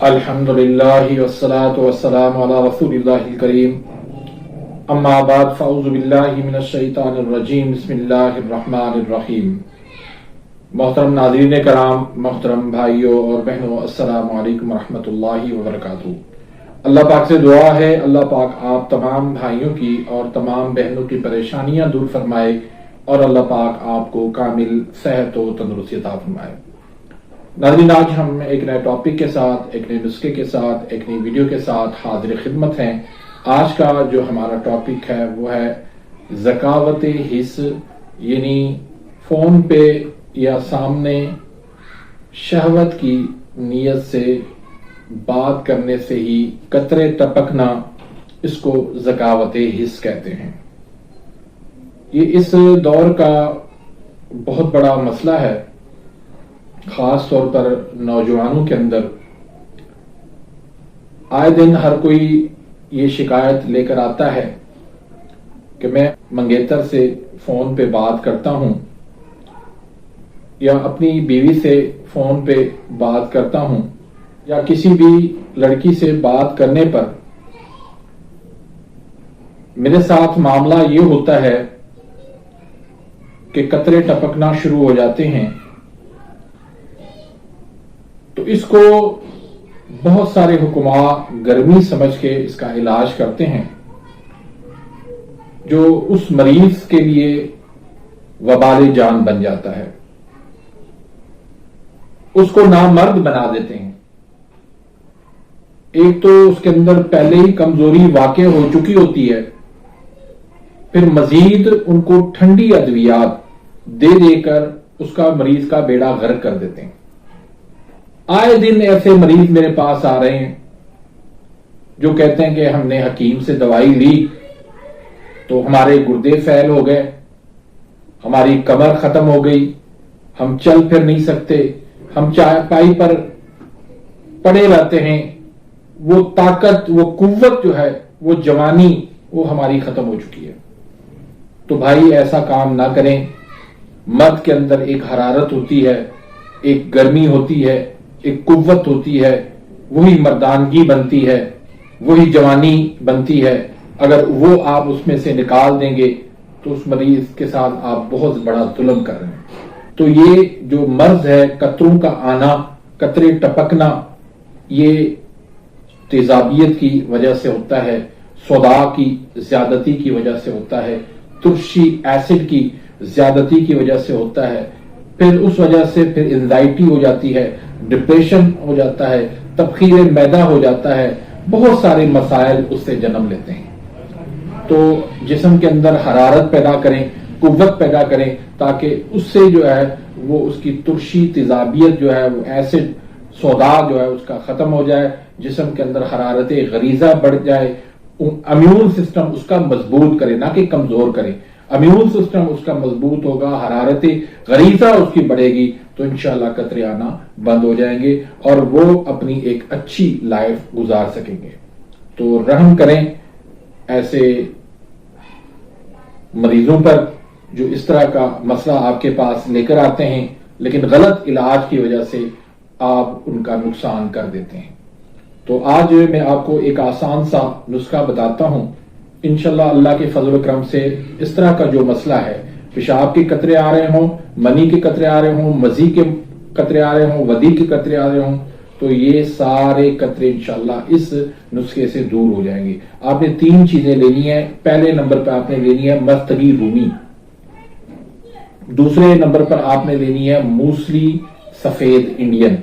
الحمدللہ والصلاة والسلام علی رسول اللہ الکریم اما بعد فاعوذ باللہ من الشیطان الرجیم بسم اللہ الرحمن الرحیم۔ محترم ناظرین کرام، محترم بھائیوں اور بہنوں، السلام علیکم ورحمۃ اللہ وبرکاتہ۔ اللہ پاک سے دعا ہے اللہ پاک آپ تمام بھائیوں کی اور تمام بہنوں کی پریشانیاں دور فرمائے اور اللہ پاک آپ کو کامل صحت و تندرستی عطا فرمائے۔ ناظرین، آج ہم ایک نئے ٹاپک کے ساتھ، ایک نئے نسخے کے ساتھ، ایک نئی ویڈیو کے ساتھ حاضر خدمت ہیں۔ آج کا جو ہمارا ٹاپک ہے وہ ہے ذکاوت حس، یعنی فون پہ یا سامنے شہوت کی نیت سے بات کرنے سے ہی قطرے ٹپکنا، اس کو ذکاوت حس کہتے ہیں۔ یہ اس دور کا بہت بڑا مسئلہ ہے، خاص طور پر نوجوانوں کے اندر۔ آئے دن ہر کوئی یہ شکایت لے کر آتا ہے کہ میں منگیتر سے فون پہ بات کرتا ہوں یا اپنی بیوی سے فون پہ بات کرتا ہوں یا کسی بھی لڑکی سے بات کرنے پر میرے ساتھ معاملہ یہ ہوتا ہے کہ قطرے ٹپکنا شروع ہو جاتے ہیں۔ تو اس کو بہت سارے حکماء گرمی سمجھ کے اس کا علاج کرتے ہیں، جو اس مریض کے لیے وبال جان بن جاتا ہے، اس کو نامرد بنا دیتے ہیں۔ ایک تو اس کے اندر پہلے ہی کمزوری واقع ہو چکی ہوتی ہے، پھر مزید ان کو ٹھنڈی ادویات دے دے کر اس کا مریض کا بیڑا غرق کر دیتے ہیں۔ آئے دن ایسے مریض میرے پاس آ رہے ہیں جو کہتے ہیں کہ ہم نے حکیم سے دوائی لی تو ہمارے گردے فیل ہو گئے، ہماری کمر ختم ہو گئی، ہم چل پھر نہیں سکتے، ہم چارپائی پر پڑے رہتے ہیں، وہ طاقت، وہ قوت جو ہے، وہ جوانی، وہ ہماری ختم ہو چکی ہے۔ تو بھائی ایسا کام نہ کریں۔ مرد کے اندر ایک حرارت ہوتی ہے، ایک گرمی ہوتی ہے، ایک قوت ہوتی ہے، وہی مردانگی بنتی ہے، وہی جوانی بنتی ہے۔ اگر وہ آپ اس میں سے نکال دیں گے تو اس مریض کے ساتھ آپ بہت بڑا ظلم کر رہے ہیں۔ تو یہ جو مرض ہے، قطروں کا آنا، قطرے ٹپکنا، یہ تیزابیت کی وجہ سے ہوتا ہے، سوڈا کی زیادتی کی وجہ سے ہوتا ہے، ترشی ایسڈ کی زیادتی کی وجہ سے ہوتا ہے، پھر اس وجہ سے پھر انزائٹی ہو جاتی ہے، ڈپریشن ہو جاتا ہے، تبخیر معدہ ہو جاتا ہے، بہت سارے مسائل اس سے جنم لیتے ہیں۔ تو جسم کے اندر حرارت پیدا کریں، قوت پیدا کریں، تاکہ اس سے جو ہے وہ اس کی ترشی، تیزابیت جو ہے، وہ ایسڈ، سوڈا جو ہے اس کا ختم ہو جائے، جسم کے اندر حرارت غریزہ بڑھ جائے، امیون سسٹم اس کا مضبوط کرے، نہ کہ کمزور کرے۔ امیون سسٹم اس کا مضبوط ہوگا، حرارت غریزہ اس کی بڑھے گی، تو انشاءاللہ قطرے آنا بند ہو جائیں گے اور وہ اپنی ایک اچھی لائف گزار سکیں گے۔ تو رحم کریں ایسے مریضوں پر جو اس طرح کا مسئلہ آپ کے پاس لے کر آتے ہیں، لیکن غلط علاج کی وجہ سے آپ ان کا نقصان کر دیتے ہیں۔ تو آج میں آپ کو ایک آسان سا نسخہ بتاتا ہوں، انشاءاللہ اللہ کے فضل و کرم سے اس طرح کا جو مسئلہ ہے، پیشاب کے قطرے آ رہے ہوں، منی کے قطرے آ رہے ہوں، مزی کے قطرے آ رہے ہوں، ودی کے قطرے آ رہے ہوں، تو یہ سارے قطرے انشاءاللہ اس نسخے سے دور ہو جائیں گے۔ آپ نے 3 چیزیں لینی ہیں۔ پہلے نمبر پہ آپ نے لینی ہے مرتگی رومی، دوسرے نمبر پر آپ نے لینی ہے موسلی سفید انڈین،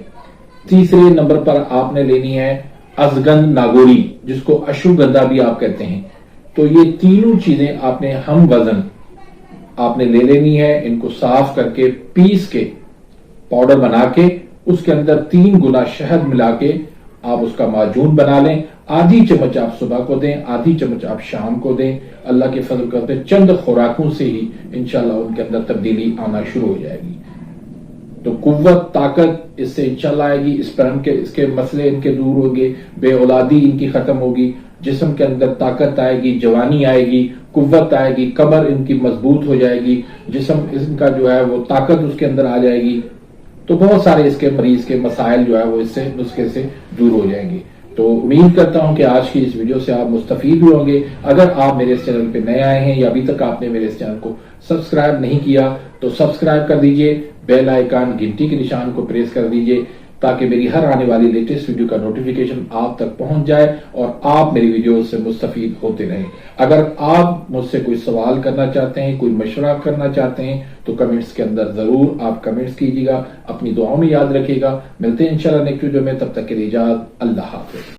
تیسرے نمبر پر آپ نے لینی ہے ازگند ناگوری، جس کو اشوگندھا بھی آپ کہتے ہیں۔ تو یہ تینوں چیزیں آپ نے ہم وزن آپ نے لے لینی ہے۔ ان کو صاف کر کے پیس کے پاؤڈر بنا کے اس کے اندر 3 گنا شہد ملا کے آپ اس کا معجون بنا لیں۔ آدھی چمچ آپ صبح کو دیں، آدھی چمچ آپ شام کو دیں۔ اللہ کے فضل کرتے چند خوراکوں سے ہی انشاءاللہ ان کے اندر تبدیلی آنا شروع ہو جائے گی۔ تو قوت، طاقت اس سے انشاءاللہ آئے گی، اسپرم کے اس کے مسئلے ان کے دور ہوں گے، بے اولادی ان کی ختم ہوگی، جسم کے اندر طاقت آئے گی، جوانی آئے گی، قوت آئے گی، کمر ان کی مضبوط ہو جائے گی، جسم ان کا جو ہے وہ طاقت اس کے اندر آ جائے گی۔ تو بہت سارے اس کے مریض کے مسائل جو ہے وہ اس سے نسخے سے دور ہو جائیں گے۔ تو امید کرتا ہوں کہ آج کی اس ویڈیو سے آپ مستفید بھی ہوں گے۔ اگر آپ میرے اس چینل پہ نئے آئے ہیں یا ابھی تک آپ نے میرے اس چینل کو سبسکرائب نہیں کیا تو سبسکرائب کر دیجئے، بیل آئیکن گھنٹی کے نشان کو پریس کر دیجئے تاکہ میری ہر آنے والی لیٹسٹ ویڈیو کا نوٹیفیکیشن آپ تک پہنچ جائے اور آپ میری ویڈیوز سے مستفید ہوتے رہیں۔ اگر آپ مجھ سے کوئی سوال کرنا چاہتے ہیں، کوئی مشورہ کرنا چاہتے ہیں تو کمنٹس کے اندر ضرور آپ کمنٹس کیجیے گا، اپنی دعاؤں میں یاد رکھیے گا۔ ملتے ہیں انشاءاللہ نیکسٹ ویڈیو میں، تب تک کے لیے اجازت، اللہ حافظ۔